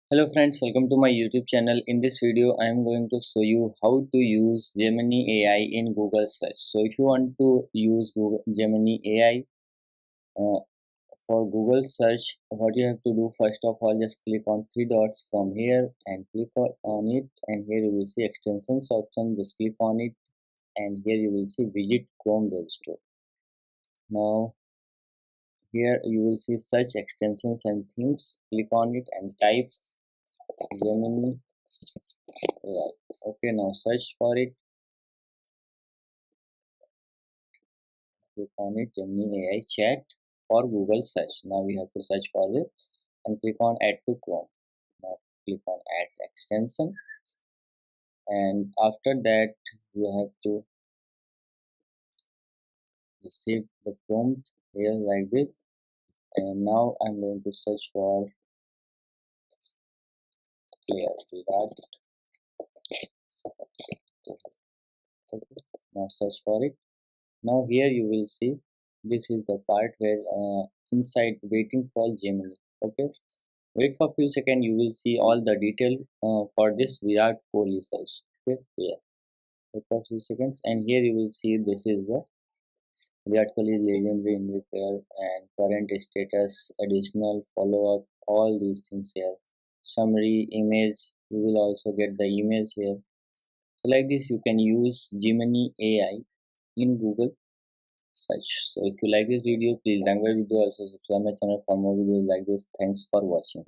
Hello friends, welcome to my YouTube channel. In this video, I am going to show you how to use Gemini AI in Google search. So if you want to use Gemini AI for Google search, what you have to do first of all, just click on three dots from here and click on it, and here you will see extensions option. Just click on it, and here you will see visit Chrome Web Store. Now here you will see search extensions and themes. Click on it and type Gemini AI. Okay, now search for it. Click on it, Gemini AI chat for Google search. Now we have to search for it and click on add to Chrome. Now click on add extension, and after that you have to receive the prompt here like this. And now I'm going to search for player Virat. Okay. Now search for it. Now here you will see this is the part where inside waiting for Gemini. Okay, wait for few seconds, you will see all the detail for this Virat Kohli search. Okay, here wait for few seconds, and here you will see this is the Virat Kohli legendary India player and current status, additional follow up, all these things here. Summary, image, you will also get the image here. So like this, you can use Gemini AI in Google search. So if you like this video, please like my video, also subscribe my channel for more videos like this. Thanks for watching.